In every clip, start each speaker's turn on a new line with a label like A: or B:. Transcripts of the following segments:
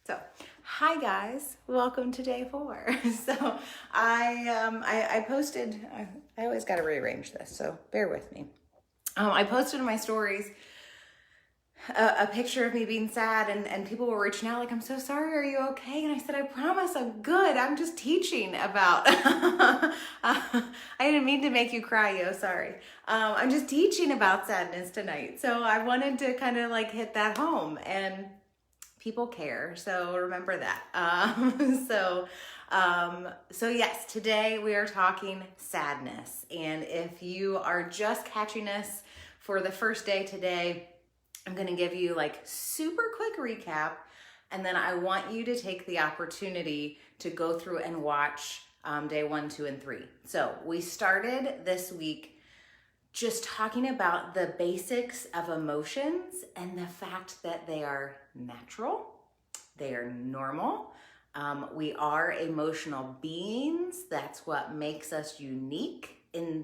A: So, hi guys, welcome to day 4. So, I posted. I always got to rearrange this, so bear with me. I posted in my stories a picture of me being sad, and people were reaching out like, "I'm so sorry. Are you okay?" And I said, "I promise, I'm good. I'm just teaching about." I didn't mean to make you cry, yo. Sorry. I'm just teaching about sadness tonight, so I wanted to kind of like hit that home and people care, so remember that. So yes, today we are talking sadness, and if you are just catching us for the first day today, I'm going to give you like super quick recap, and then I want you to take the opportunity to go through and watch day 1, 2, and 3. So we started this week just talking about the basics of emotions and the fact that they are natural, they are normal. We are emotional beings. That's what makes us unique in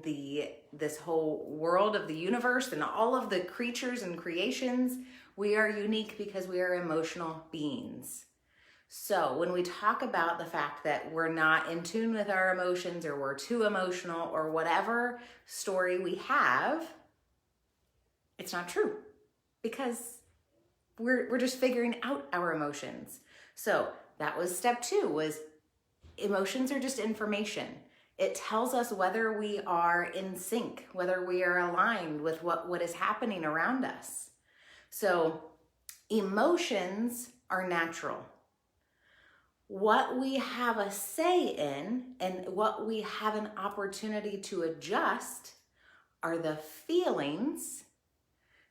A: this whole world of the universe and all of the creatures and creations. We are unique because we are emotional beings. So when we talk about the fact that we're not in tune with our emotions, or we're too emotional, or whatever story we have, it's not true, because we're just figuring out our emotions. So that was step 2, was emotions are just information. It tells us whether we are in sync, whether we are aligned with what is happening around us. So emotions are natural. What we have a say in and what we have an opportunity to adjust are the feelings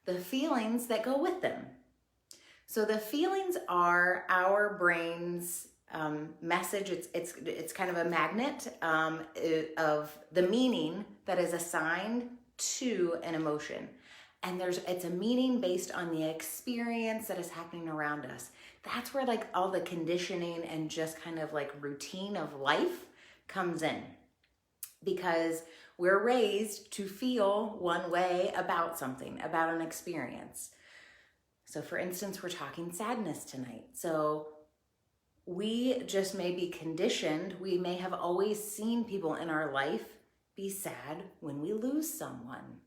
A: that go with them. So the feelings are our brain's message. It's kind of a magnet of the meaning that is assigned to an emotion. And it's a meaning based on the experience that is happening around us. That's where like all the conditioning and just kind of like routine of life comes in, because we're raised to feel one way about something, about an experience. So for instance, we're talking sadness tonight. So we just may be conditioned. We may have always seen people in our life be sad when we lose someone.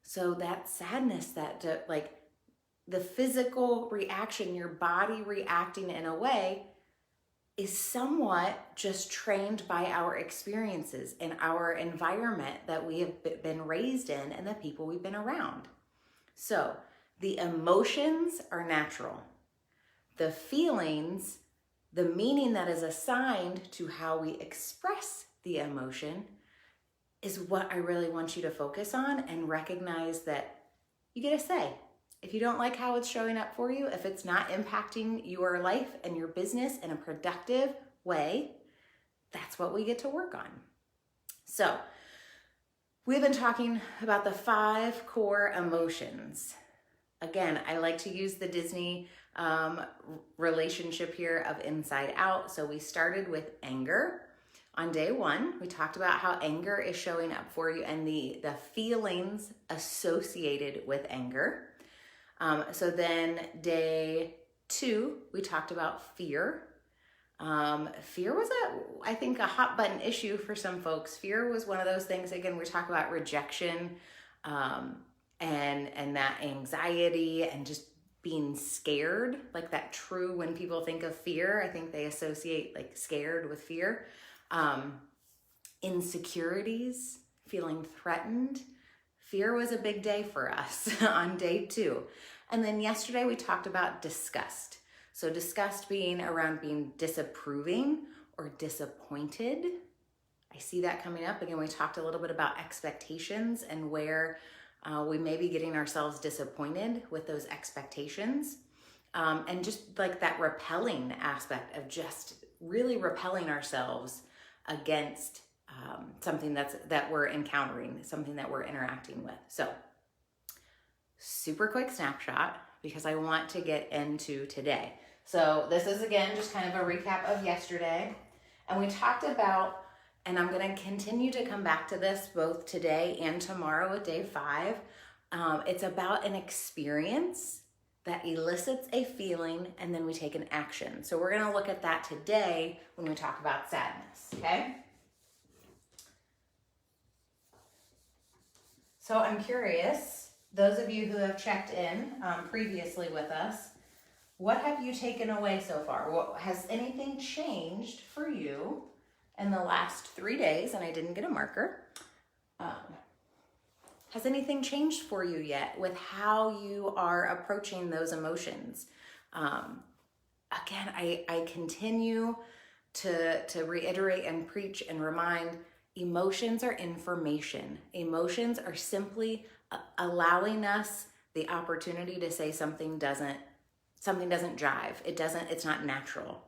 A: So that sadness, that like the physical reaction, your body reacting in a way, is somewhat just trained by our experiences and our environment that we have been raised in and the people we've been around. So the emotions are natural. The feelings, the meaning that is assigned to how we express the emotion, is what I really want you to focus on and recognize that you get a say. If you don't like how it's showing up for you, if it's not impacting your life and your business in a productive way, that's what we get to work on. So we've been talking about the 5 core emotions. Again, I like to use the Disney relationship here of inside out. So we started with anger. On day 1, we talked about how anger is showing up for you and the feelings associated with anger. So then day 2, we talked about fear. Fear was I think a hot button issue for some folks. Fear was one of those things. Again, we talk about rejection, and that anxiety and just being scared, like that true, when people think of fear, I think they associate like scared with fear. Insecurities, feeling threatened. Fear was a big day for us on day 2. And then yesterday we talked about disgust. So disgust being around being disapproving or disappointed. I see that coming up. Again, we talked a little bit about expectations and where we may be getting ourselves disappointed with those expectations. And just like that repelling aspect of just really repelling ourselves against something that we're encountering, something that we're interacting with. So super quick snapshot, because I want to get into today. So this is, again, just kind of a recap of yesterday. And we talked about, and I'm going to continue to come back to this both today and tomorrow with day 5. It's about an experience that elicits a feeling, and then we take an action. So we're gonna look at that today when we talk about sadness, okay? So I'm curious, those of you who have checked in previously with us, what have you taken away so far? Has anything changed for you in the last 3 days? And I didn't get a marker. Has anything changed for you yet with how you are approaching those emotions? Again, I continue to reiterate and preach and remind, emotions are information. Emotions are simply allowing us the opportunity to say something doesn't jive. It's not natural.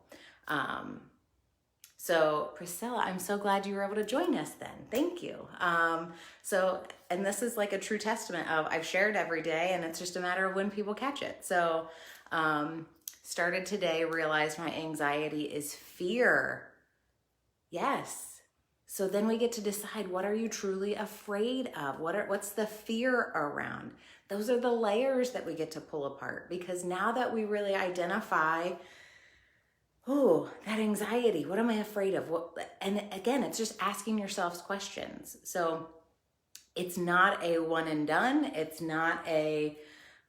A: So Priscilla, I'm so glad you were able to join us then. Thank you. And this is like a true testament of I've shared every day, and it's just a matter of when people catch it. So started today, realized my anxiety is fear. Yes. So then we get to decide, what are you truly afraid of? What's the fear around? Those are the layers that we get to pull apart, because now that we really identify, that anxiety, what am I afraid of? And again, it's just asking yourselves questions. So it's not a one and done. It's not a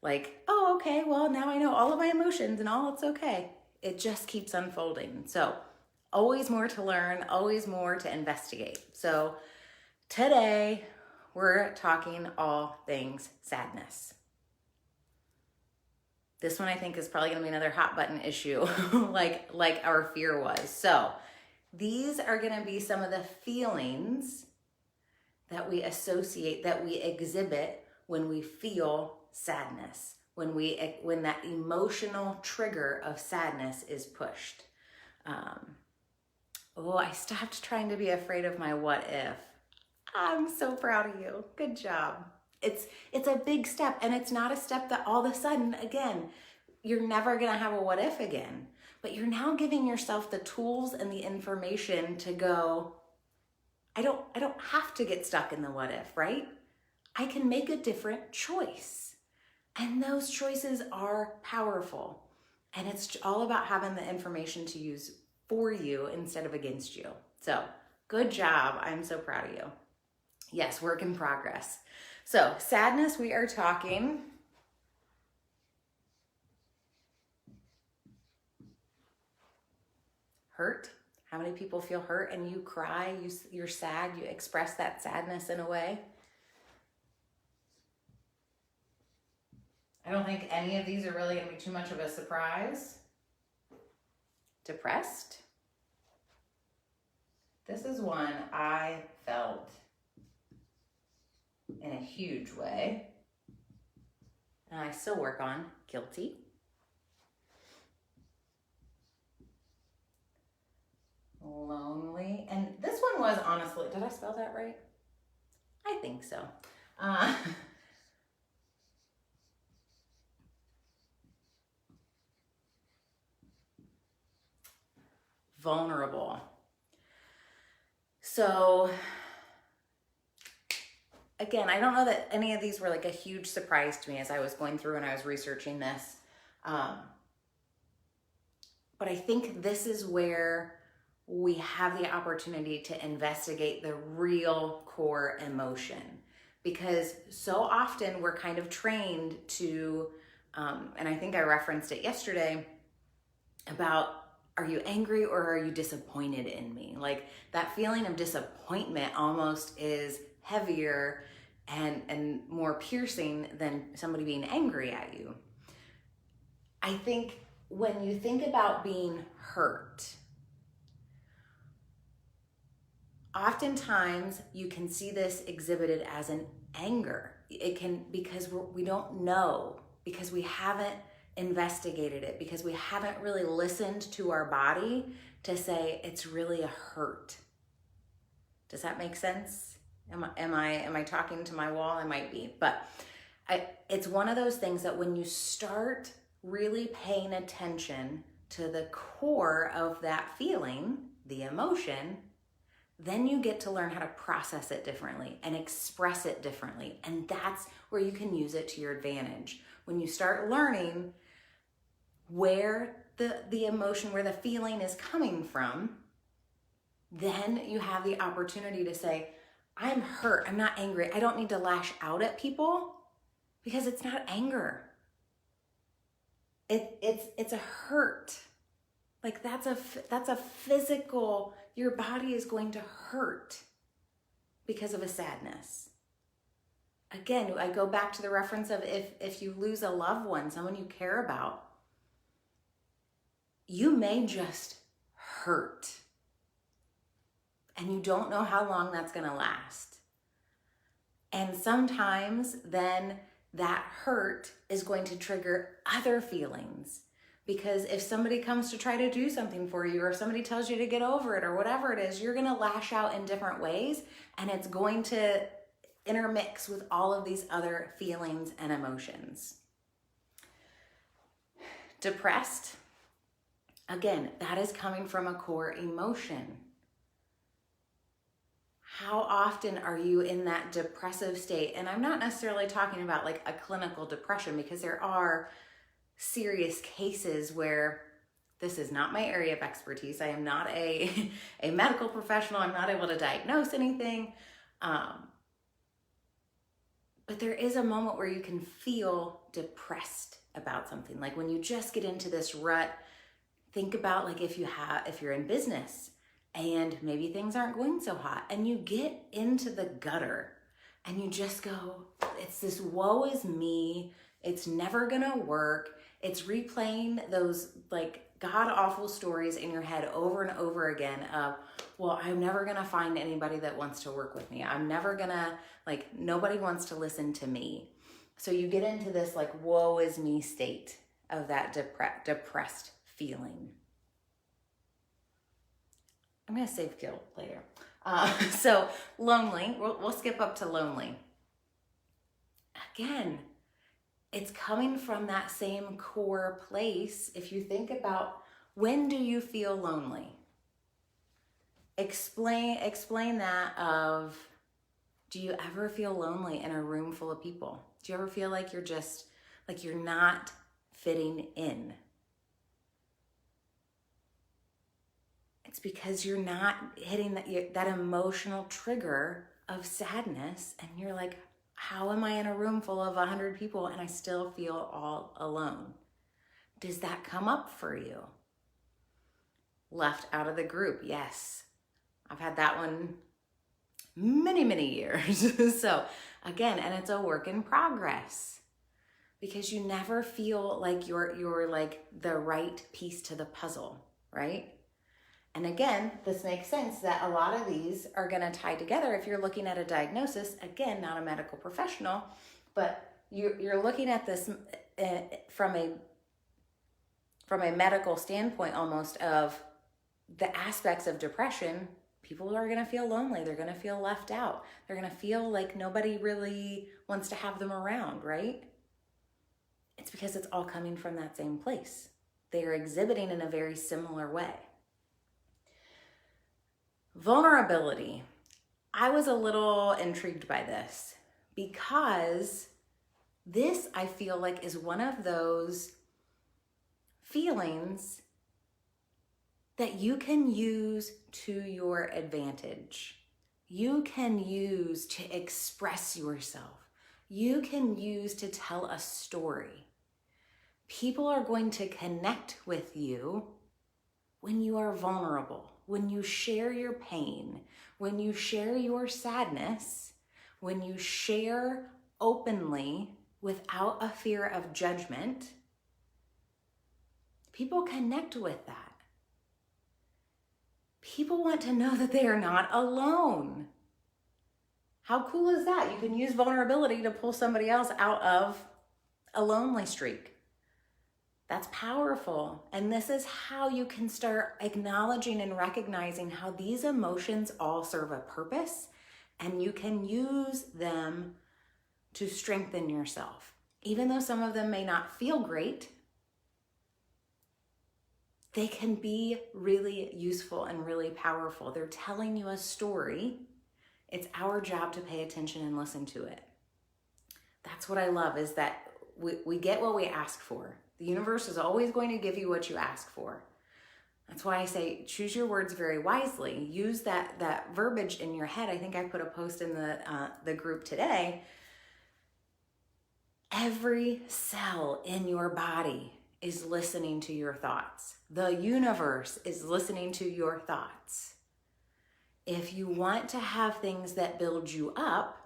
A: like, oh, okay, well, now I know all of my emotions and all, it's okay. It just keeps unfolding. So always more to learn, always more to investigate. So today we're talking all things sadness. This one I think is probably going to be another hot button issue like our fear was. So these are going to be some of the feelings that we associate, that we exhibit when we feel sadness, when that emotional trigger of sadness is pushed. I stopped trying to be afraid of my what if. I'm so proud of you. Good job. It's a big step, and it's not a step that all of a sudden, again, you're never going to have a what if again, but you're now giving yourself the tools and the information to go, I don't have to get stuck in the what if, right? I can make a different choice. And those choices are powerful. And it's all about having the information to use for you instead of against you. So good job. I'm so proud of you. Yes, work in progress. So sadness, we are talking hurt. How many people feel hurt and you cry, you're sad, you express that sadness in a way? I don't think any of these are really going to be too much of a surprise. Depressed. This is one I felt in a huge way, and I still work on. Guilty. Lonely. And this one was, honestly, did I spell that right? I think so. Vulnerable. So again, I don't know that any of these were like a huge surprise to me as I was going through and I was researching this. But I think this is where we have the opportunity to investigate the real core emotion, because so often we're kind of trained to, and I think I referenced it yesterday about, are you angry or are you disappointed in me? Like that feeling of disappointment almost is heavier and more piercing than somebody being angry at you. I think when you think about being hurt, oftentimes you can see this exhibited as an anger. It can, because we don't know, because we haven't investigated it, because we haven't really listened to our body to say it's really a hurt. Does that make sense? Am I talking to my wall? I might be, but it's one of those things that when you start really paying attention to the core of that feeling, the emotion, then you get to learn how to process it differently and express it differently. And that's where you can use it to your advantage. When you start learning where the emotion, where the feeling is coming from, then you have the opportunity to say, I'm hurt, I'm not angry. I don't need to lash out at people because it's not anger. It's a hurt. Like that's a physical, your body is going to hurt because of a sadness. Again, I go back to the reference of if you lose a loved one, someone you care about, you may just hurt. And you don't know how long that's going to last. And sometimes then that hurt is going to trigger other feelings. Because if somebody comes to try to do something for you, or if somebody tells you to get over it, or whatever it is, you're going to lash out in different ways, and it's going to intermix with all of these other feelings and emotions. Depressed, again, that is coming from a core emotion. How often are you in that depressive state? And I'm not necessarily talking about like a clinical depression, because there are serious cases where this is not my area of expertise. I am not a medical professional. I'm not able to diagnose anything. But there is a moment where you can feel depressed about something. Like when you just get into this rut, think about like if you're in business and maybe things aren't going so hot and you get into the gutter and you just go, it's this woe is me. It's never gonna work. It's replaying those like god-awful stories in your head over and over again of, well, I'm never gonna find anybody that wants to work with me. I'm never gonna, like, nobody wants to listen to me. So you get into this like woe is me state of that depressed feeling. I'm gonna save guilt later. So lonely, we'll skip up to lonely. Again, it's coming from that same core place. If you think about, when do you feel lonely? Explain that of, do you ever feel lonely in a room full of people? Do you ever feel like you're just, like you're not fitting in? It's because you're not hitting that emotional trigger of sadness, and you're like, how am I in a room full of 100 people and I still feel all alone? Does that come up for you? Left out of the group, yes. I've had that one many, many years. So again, and it's a work in progress, because you never feel like you're like the right piece to the puzzle, right? And again, this makes sense that a lot of these are going to tie together. If you're looking at a diagnosis, again, not a medical professional, but you're looking at this from a medical standpoint almost of the aspects of depression. People are going to feel lonely. They're going to feel left out. They're going to feel like nobody really wants to have them around, right? It's because it's all coming from that same place. They are exhibiting in a very similar way. Vulnerability. I was a little intrigued by this, because this, I feel like, is one of those feelings that you can use to your advantage. You can use to express yourself. You can use to tell a story. People are going to connect with you when you are vulnerable, when you share your pain, when you share your sadness, when you share openly without a fear of judgment. People connect with that. People want to know that they are not alone. How cool is that? You can use vulnerability to pull somebody else out of a lonely streak. That's powerful. And this is how you can start acknowledging and recognizing how these emotions all serve a purpose, and you can use them to strengthen yourself. Even though some of them may not feel great, they can be really useful and really powerful. They're telling you a story. It's our job to pay attention and listen to it. That's what I love, is that we get what we ask for. The universe is always going to give you what you ask for. That's why I say choose your words very wisely. Use that verbiage in your head. I think I put a post in the group today. Every cell in your body is listening to your thoughts. The universe is listening to your thoughts. If you want to have things that build you up,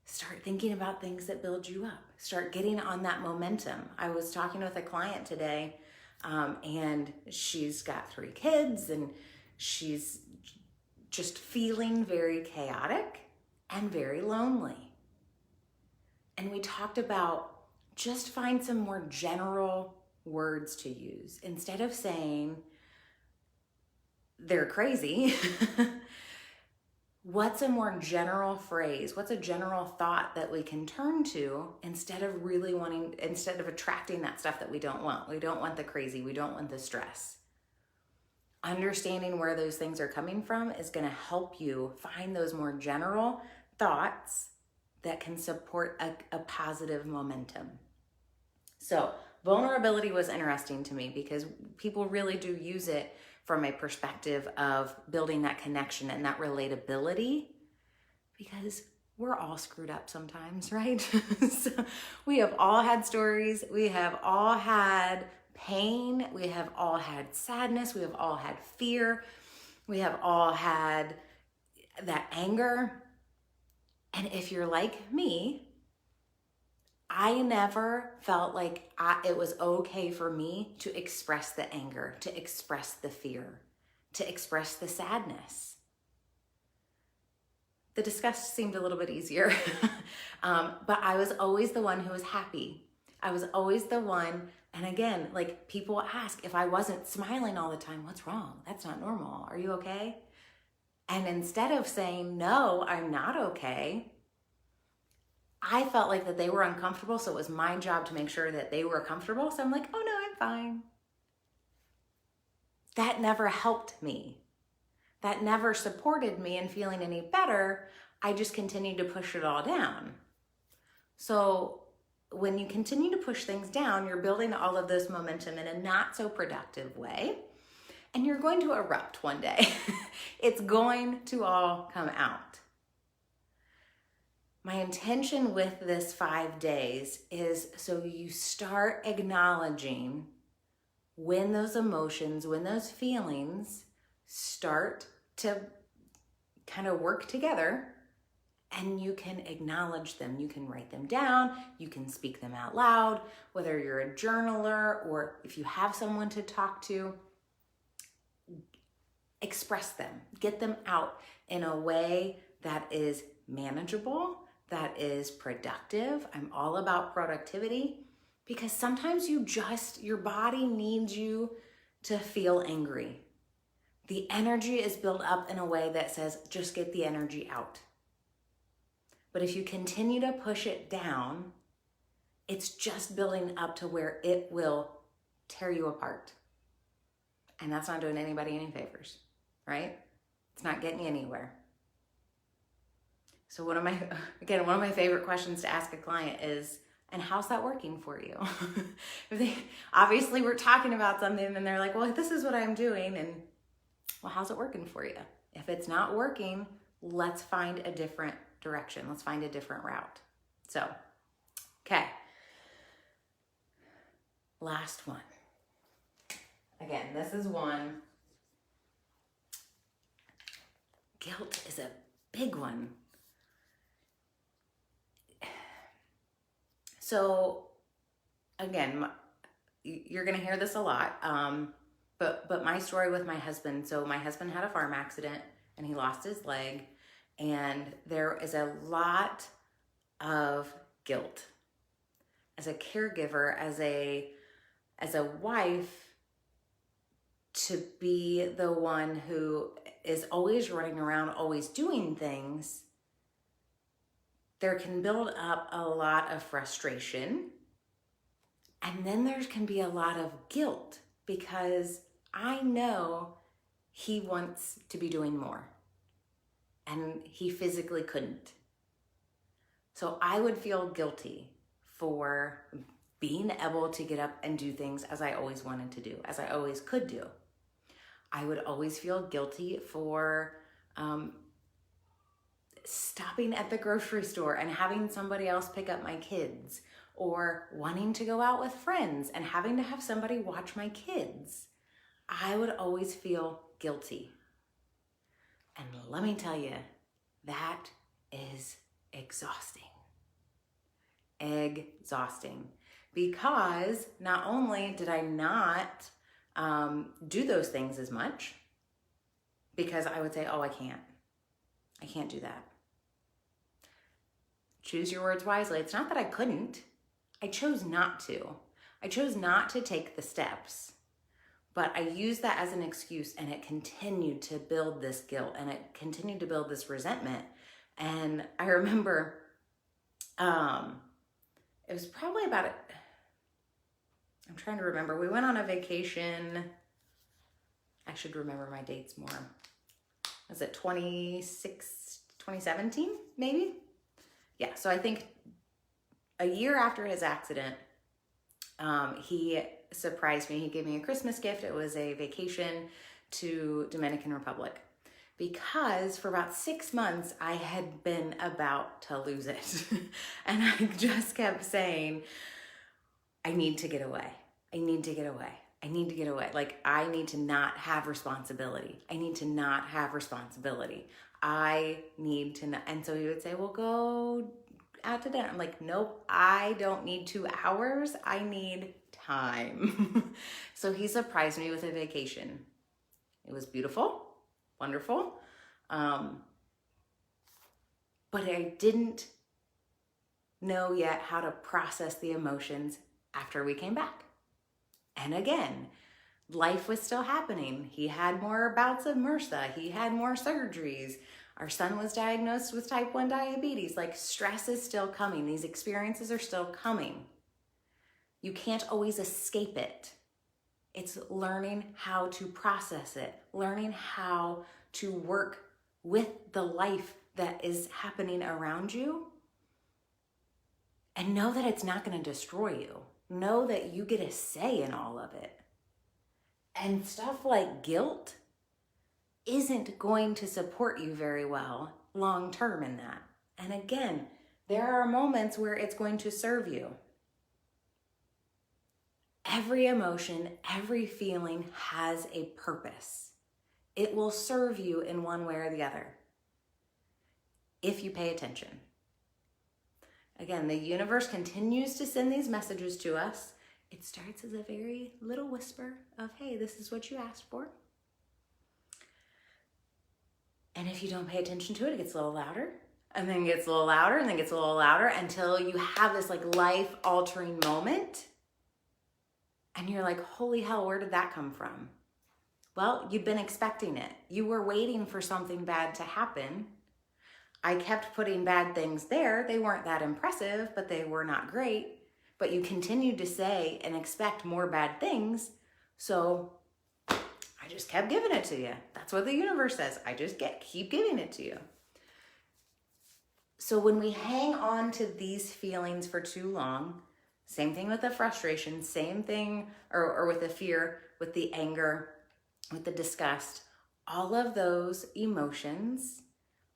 A: start thinking about things that build you up. Start getting on that momentum. I was talking with a client today, and she's got 3 kids, and she's just feeling very chaotic and very lonely. And we talked about just find some more general words to use. Instead of saying they're crazy, what's a more general phrase? What's a general thought that we can turn to instead of attracting that stuff that we don't want? We don't want the crazy. We don't want the stress. Understanding where those things are coming from is going to help you find those more general thoughts that can support a positive momentum. So vulnerability was interesting to me because people really do use it from a perspective of building that connection and that relatability, because we're all screwed up sometimes, right? So we have all had stories. We have all had pain. We have all had sadness. We have all had fear. We have all had that anger. And if you're like me, I never felt like it was okay for me to express the anger, to express the fear, to express the sadness. The disgust seemed a little bit easier, but I was always the one who was happy. I was always the one, and again, like people ask if I wasn't smiling all the time, what's wrong? That's not normal. Are you okay? And instead of saying, no, I'm not okay, I felt like that they were uncomfortable, so it was my job to make sure that they were comfortable. So I'm like, oh no, I'm fine. That never helped me. That never supported me in feeling any better. I just continued to push it all down. So when you continue to push things down, you're building all of this momentum in a not so productive way. And you're going to erupt one day. It's going to all come out. My intention with this 5 days is so you start acknowledging when those emotions, when those feelings start to kind of work together, and you can acknowledge them. You can write them down. You can speak them out loud, whether you're a journaler or if you have someone to talk to. Express them, get them out in a way that is manageable, that is productive. I'm all about productivity because sometimes your body needs you to feel angry. The energy is built up in a way that says, just get the energy out. But if you continue to push it down, it's just building up to where it will tear you apart. And that's not doing anybody any favors. Right? It's not getting you anywhere. So one of my favorite questions to ask a client is, and how's that working for you? Obviously we're talking about something and they're like, well, this is what I'm doing. And well, how's it working for you? If it's not working, let's find a different direction. Let's find a different route. So, okay. Last one. Again, this is one. Guilt is a big one. So again, you're going to hear this a lot, but my story with my husband. So my husband had a farm accident and he lost his leg, and there is a lot of guilt as a caregiver, as a wife, to be the one who is always running around, always doing things. There can build up a lot of frustration. And then there can be a lot of guilt because I know he wants to be doing more and he physically couldn't. So I would feel guilty for being able to get up and do things as I always wanted to do, as I always could do. I would always feel guilty for stopping at the grocery store and having somebody else pick up my kids, or wanting to go out with friends and having to have somebody watch my kids. I would always feel guilty. And let me tell you, that is exhausting. Exhausting. Because not only did I not do those things as much, because I would say, oh, I can't do that. Choose your words wisely. It's not that I couldn't. I chose not to. I chose not to take the steps. But I used that as an excuse, and it continued to build this guilt, and it continued to build this resentment. And I remember it was probably about it. I'm trying to remember. We went on a vacation. I should remember my dates more. Was it 2017, maybe? Yeah, so I think a year after his accident, he surprised me. He gave me a Christmas gift. It was a vacation to Dominican Republic, because for about 6 months, I had been about to lose it. And I just kept saying, I need to get away. I need to get away. I need to get away. Like, I need to not have responsibility. I need to not have responsibility. I need to not. And so he would say, well, go out to dinner. I'm like, nope, I don't need 2 hours. I need time. So he surprised me with a vacation. It was beautiful, wonderful. But I didn't know yet how to process the emotions after we came back. And again, life was still happening. He had more bouts of MRSA. He had more surgeries. Our son was diagnosed with type 1 diabetes. Like, stress is still coming. These experiences are still coming. You can't always escape it. It's learning how to process it, learning how to work with the life that is happening around you, and know that it's not going to destroy you. Know that you get a say in all of it. And stuff like guilt isn't going to support you very well long term in that. And again, there are moments where it's going to serve you. Every emotion, every feeling has a purpose. It will serve you in one way or the other if you pay attention. Again, the universe continues to send these messages to us. It starts as a very little whisper of, hey, this is what you asked for. And if you don't pay attention to it, it gets a little louder, and then gets a little louder, and then gets a little louder, until you have this like life-altering moment. And you're like, holy hell, where did that come from? Well, you've been expecting it. You were waiting for something bad to happen. I kept putting bad things there. They weren't that impressive, but they were not great. But you continued to say and expect more bad things. So I just kept giving it to you. That's what the universe says. I just keep giving it to you. So when we hang on to these feelings for too long, same thing with the frustration, same thing, or with the fear, with the anger, with the disgust, all of those emotions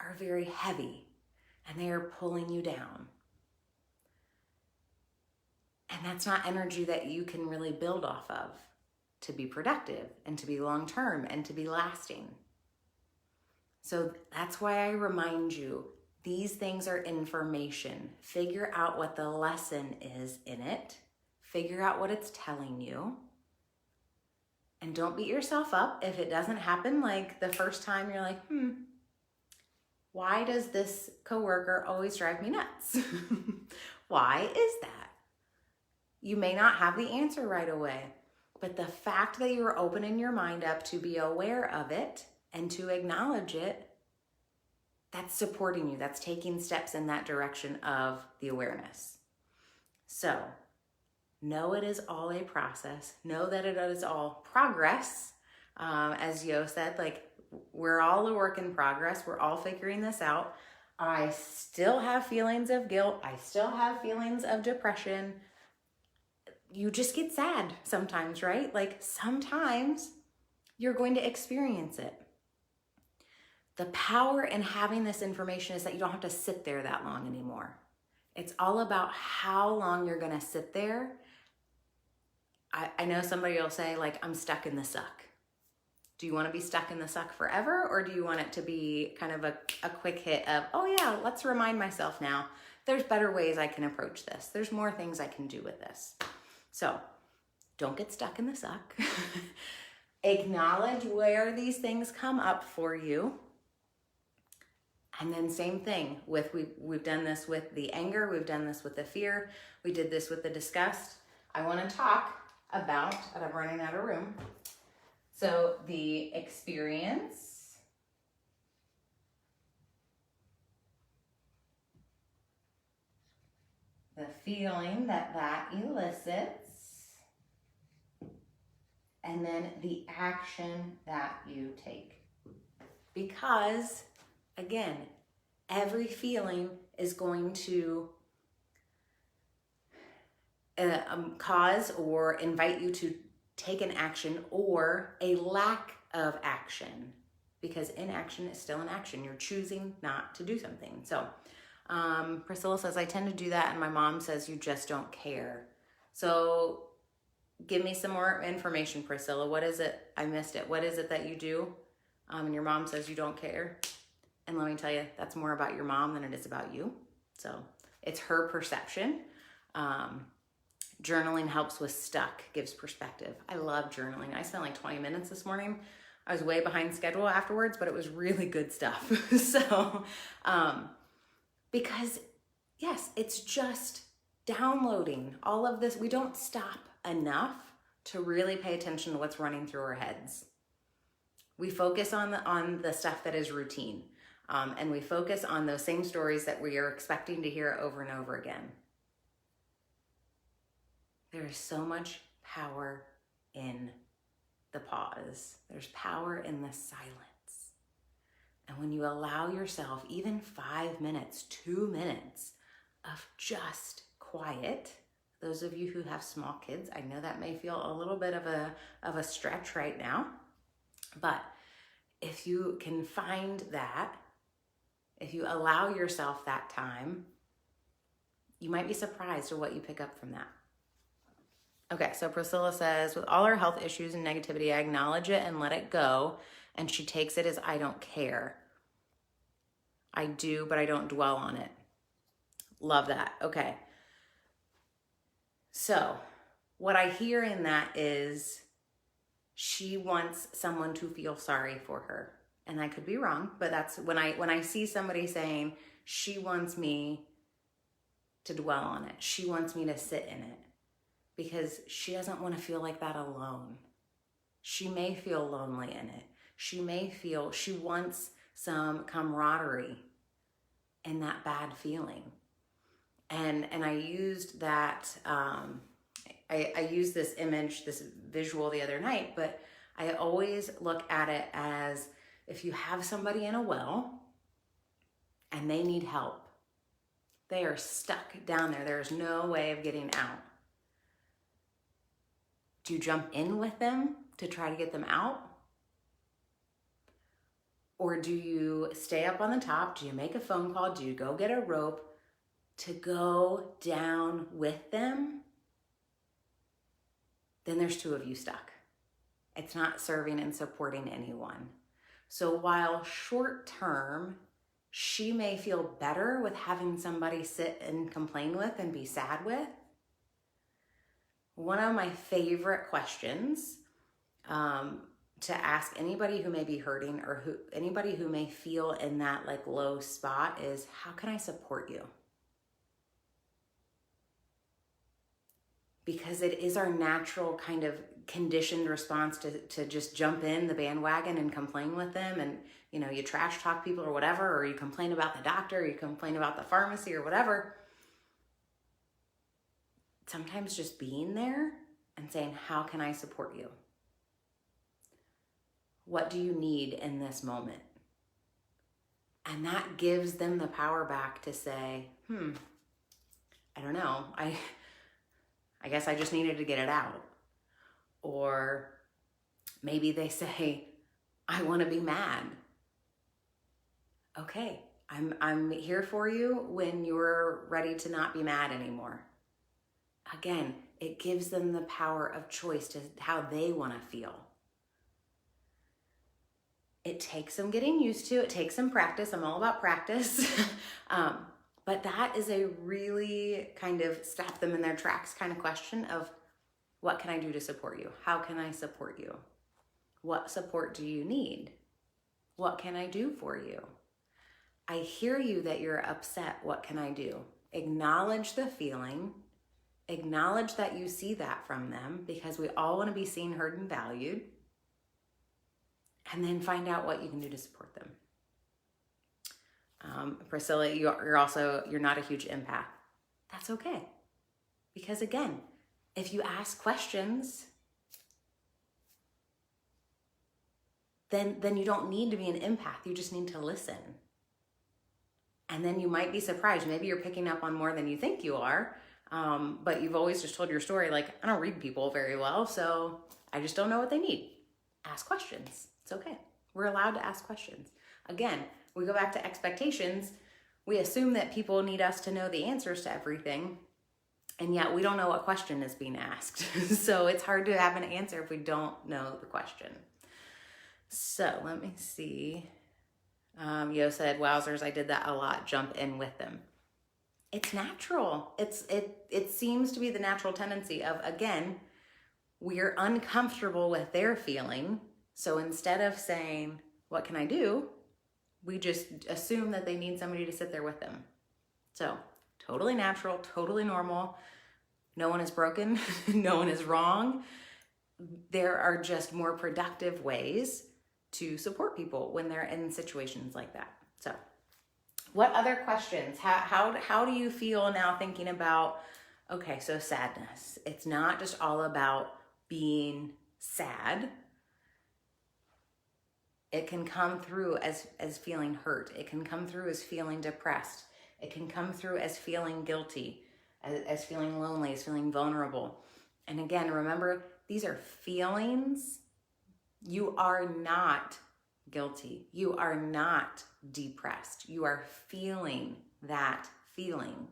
A: are very heavy, and they are pulling you down. And that's not energy that you can really build off of to be productive and to be long-term and to be lasting. So that's why I remind you, these things are information. Figure out what the lesson is in it. Figure out what it's telling you. And don't beat yourself up if it doesn't happen like the first time you're like, why does this coworker always drive me nuts? Why is that? You may not have the answer right away, but the fact that you're opening your mind up to be aware of it and to acknowledge it, that's supporting you. That's taking steps in that direction of the awareness. So know it is all a process. Know that it is all progress. As Yo said, like, we're all a work in progress. We're all figuring this out. I still have feelings of guilt. I still have feelings of depression. You just get sad sometimes, right? Like sometimes you're going to experience it. The power in having this information is that you don't have to sit there that long anymore. It's all about how long you're going to sit there. I know somebody will say, like, I'm stuck in the suck. Do you want to be stuck in the suck forever? Or do you want it to be kind of a quick hit of, oh yeah, let's remind myself now, there's better ways I can approach this. There's more things I can do with this. So don't get stuck in the suck. Acknowledge where these things come up for you. And then same thing with, we've done this with the anger, we've done this with the fear, we did this with the disgust. I want to talk about, and I'm running out of room. So the experience, the feeling that elicits, and then the action that you take. Because, again, every feeling is going to cause or invite you to take an action or a lack of action, because inaction is still an action. You're choosing not to do something. So Priscilla says, I tend to do that, and my mom says you just don't care. So give me some more information, Priscilla. What is it? I missed it. What is it that you do? And your mom says you don't care. And let me tell you, that's more about your mom than it is about you. So it's her perception. Journaling helps with stuck, gives perspective. I love journaling. I spent like 20 minutes this morning. I was way behind schedule afterwards, but it was really good stuff. So, because yes, it's just downloading all of this. We don't stop enough to really pay attention to what's running through our heads. We focus on the stuff that is routine. And we focus on those same stories that we are expecting to hear over and over again. There is so much power in the pause. There's power in the silence. And when you allow yourself even 5 minutes, 2 minutes of just quiet, those of you who have small kids, I know that may feel a little bit of a stretch right now, but if you can find that, if you allow yourself that time, you might be surprised at what you pick up from that. Okay, so Priscilla says, with all our health issues and negativity, I acknowledge it and let it go, and she takes it as I don't care. I do, but I don't dwell on it. Love that. Okay. So what I hear in that is she wants someone to feel sorry for her. And I could be wrong, but that's when I see somebody saying she wants me to dwell on it. She wants me to sit in it because she doesn't want to feel like that alone. She may feel lonely in it. She wants some camaraderie in that bad feeling. And I used that, I used this image, this visual the other night, but I always look at it as if you have somebody in a well and they need help, they are stuck down there. There's no way of getting out. Do you jump in with them to try to get them out? Or do you stay up on the top? Do you make a phone call? Do you go get a rope to go down with them? Then there's two of you stuck. It's not serving and supporting anyone. So while short term, she may feel better with having somebody sit and complain with and be sad with, one of my favorite questions to ask anybody who may be hurting or anybody who may feel in that like low spot is, how can I support you? Because it is our natural kind of conditioned response to just jump in the bandwagon and complain with them. And, you know, you trash talk people or whatever, or you complain about the doctor, or you complain about the pharmacy or whatever. Sometimes just being there and saying, how can I support you? What do you need in this moment? And that gives them the power back to say, I don't know. I guess I just needed to get it out. Or maybe they say, I want to be mad. Okay, I'm here for you when you're ready to not be mad anymore. Again, it gives them the power of choice to how they want to feel. It takes some getting used to. It takes some practice. I'm all about practice. But that is a really kind of stop them in their tracks kind of question of, what can I do to support you? How can I support you? What support do you need? What can I do for you? I hear you that you're upset. What can I do? Acknowledge the feeling. Acknowledge that you see that from them, because we all want to be seen, heard, and valued. And then find out what you can do to support them. Priscilla, you're not a huge empath. That's okay. Because again, if you ask questions, then you don't need to be an empath. You just need to listen. And then you might be surprised. Maybe you're picking up on more than you think you are. But you've always just told your story like, I don't read people very well, so I just don't know what they need. Ask questions. It's okay. We're allowed to ask questions. Again, we go back to expectations. We assume that people need us to know the answers to everything, and yet we don't know what question is being asked. So it's hard to have an answer if we don't know the question. So let me see. Yo said, wowzers, I did that a lot. Jump in with them. It's natural. It seems to be the natural tendency of, again, we're uncomfortable with their feeling. So instead of saying, what can I do? We just assume that they need somebody to sit there with them. So totally natural, totally normal. No one is broken. No one is wrong. There are just more productive ways to support people when they're in situations like that. So what other questions? How do you feel now thinking about, okay, so sadness. It's not just all about being sad. It can come through as feeling hurt. It can come through as feeling depressed. It can come through as feeling guilty, as feeling lonely, as feeling vulnerable. And again, remember, these are feelings. You are not guilty. You are not depressed. You are feeling that feeling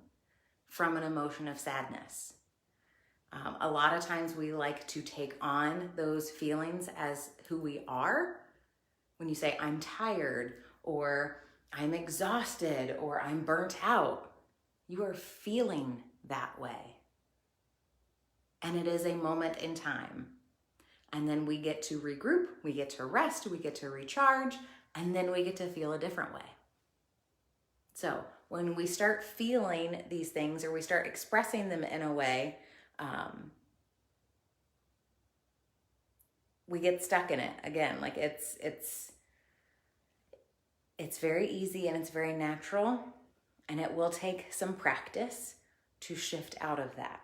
A: from an emotion of sadness. A lot of times we like to take on those feelings as who we are. When you say, I'm tired, or I'm exhausted, or I'm burnt out, you are feeling that way. And it is a moment in time. And then we get to regroup, we get to rest, we get to recharge, and then we get to feel a different way. So when we start feeling these things, or we start expressing them in a way, we get stuck in it. Again, like it's very easy and it's very natural, and it will take some practice to shift out of that.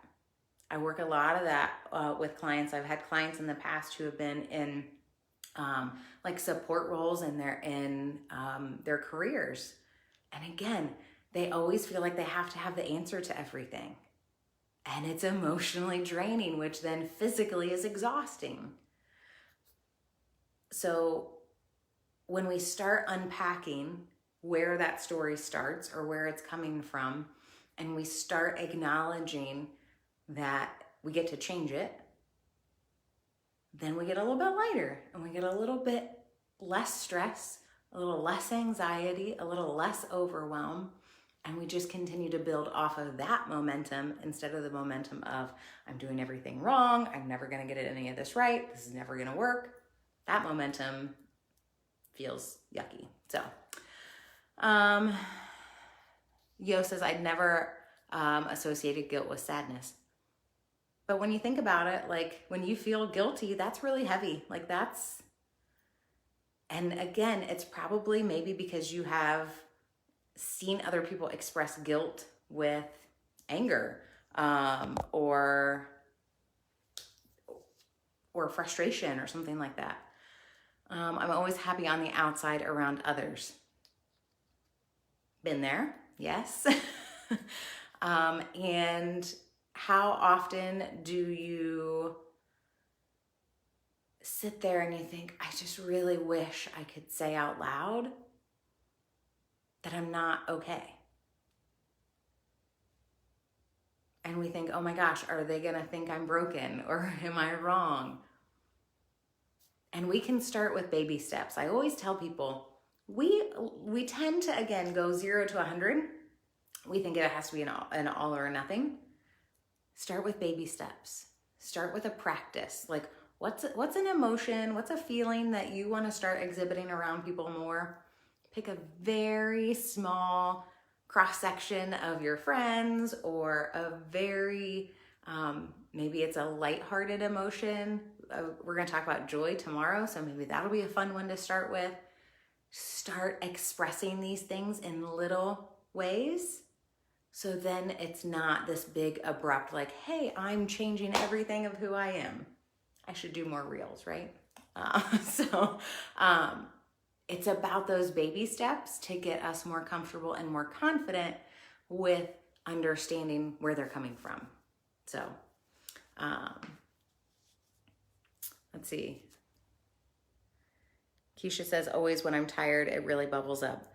A: I work a lot of that with clients. I've had clients in the past who have been in like support roles in their careers. And again, they always feel like they have to have the answer to everything. And it's emotionally draining, which then physically is exhausting. So when we start unpacking where that story starts or where it's coming from, and we start acknowledging that we get to change it, then we get a little bit lighter, and we get a little bit less stress, a little less anxiety, a little less overwhelm, and we just continue to build off of that momentum instead of the momentum of, I'm doing everything wrong, I'm never gonna get any of this right, this is never gonna work. That momentum feels yucky. So, Yo says, I'd never associated guilt with sadness. But when you think about it, like when you feel guilty, that's really heavy. Like and again, it's probably maybe because you have seen other people express guilt with anger, or frustration or something like that. I'm always happy on the outside around others. Been there, yes. And how often do you sit there and you think, I just really wish I could say out loud that I'm not okay? And we think, oh my gosh, are they gonna think I'm broken, or am I wrong? And we can start with baby steps. I always tell people, we tend to, again, go 0 to 100. We think it has to be an all or nothing. Start with baby steps. Start with a practice. Like, what's an emotion? What's a feeling that you want to start exhibiting around people more? Pick a very small cross-section of your friends, or a very, maybe it's a lighthearted emotion. We're going to talk about joy tomorrow, so maybe that'll be a fun one to start with. Start expressing these things in little ways, so then it's not this big abrupt, like, hey, I'm changing everything of who I am. I should do more reels, right? It's about those baby steps to get us more comfortable and more confident with understanding where they're coming from. So, let's see. Keisha says, always when I'm tired, it really bubbles up.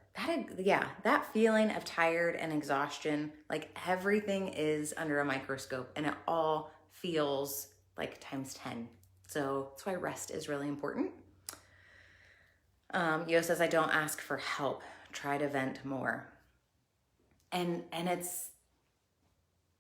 A: That feeling of tired and exhaustion, like everything is under a microscope and it all feels like times 10. So that's why rest is really important. Yo says, I don't ask for help. Try to vent more. And it's,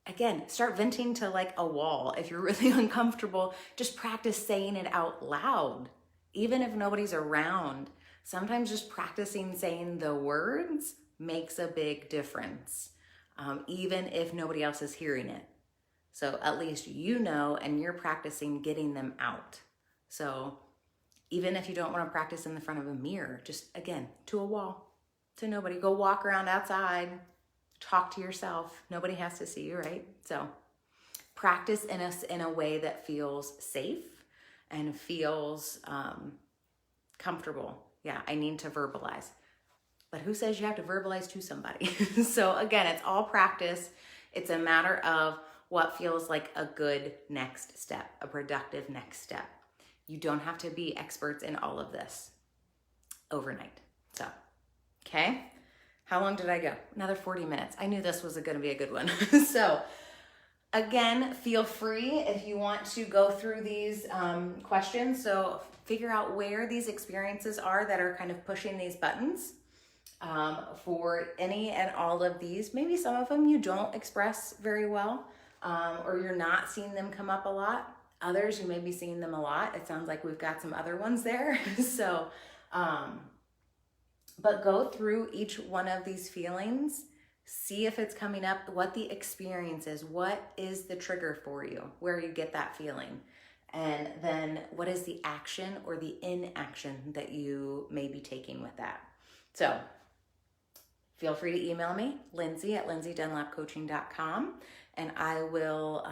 A: again, start venting to like a wall. If you're really uncomfortable, just practice saying it out loud. Even if nobody's around, sometimes just practicing saying the words makes a big difference, even if nobody else is hearing it. So at least you know, and you're practicing getting them out. So even if you don't want to practice in the front of a mirror, just, again, to a wall, to nobody. Go walk around outside, talk to yourself. Nobody has to see you, right? So practice in a way that feels safe and feels comfortable. Yeah, I need to verbalize. But who says you have to verbalize to somebody? So again, it's all practice. It's a matter of what feels like a good next step, a productive next step. You don't have to be experts in all of this overnight. So, okay. How long did I go? Another 40 minutes. I knew this was going to be a good one. So, again, feel free if you want to go through these questions. So figure out where these experiences are that are kind of pushing these buttons for any and all of these. Maybe some of them you don't express very well, or you're not seeing them come up a lot. Others, you may be seeing them a lot. It sounds like we've got some other ones there. So, but go through each one of these feelings. See if it's coming up, what the experience is, what is the trigger for you, where you get that feeling, and then what is the action or the inaction that you may be taking with that. So feel free to email me, lindsay@lindsaydunlapcoaching.com, and I will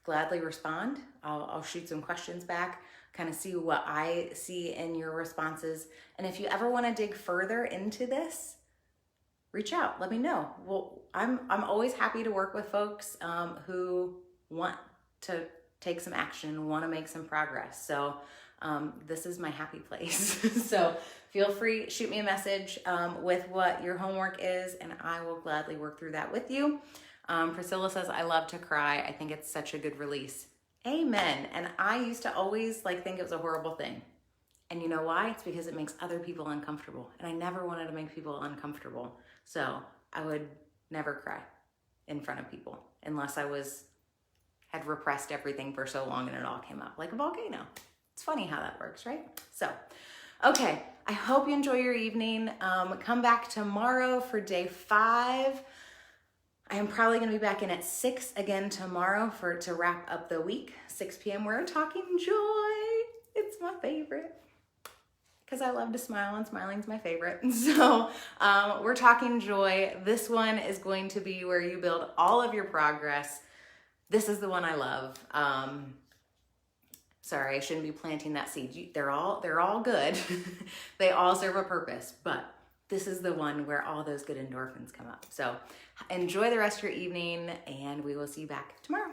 A: gladly respond. I'll shoot some questions back, kind of see what I see in your responses. And if you ever want to dig further into this, reach out, let me know. Well, I'm always happy to work with folks who want to take some action, want to make some progress. So this is my happy place. So feel free, shoot me a message with what your homework is, and I will gladly work through that with you. Priscilla says, I love to cry. I think it's such a good release. Amen. And I used to always think it was a horrible thing. And you know why? It's because it makes other people uncomfortable. And I never wanted to make people uncomfortable. So I would never cry in front of people unless I had repressed everything for so long and it all came up like a volcano. It's funny how that works, right? So, okay. I hope you enjoy your evening. Come back tomorrow for day 5. I am probably going to be back in at 6 again tomorrow to wrap up the week. 6 p.m. We're talking joy. It's my favorite because I love to smile, and smiling's my favorite. So we're talking joy. This one is going to be where you build all of your progress. This is the one I love. Sorry, I shouldn't be planting that seed. They're all good. They all serve a purpose, but this is the one where all those good endorphins come up. So enjoy the rest of your evening, and we will see you back tomorrow.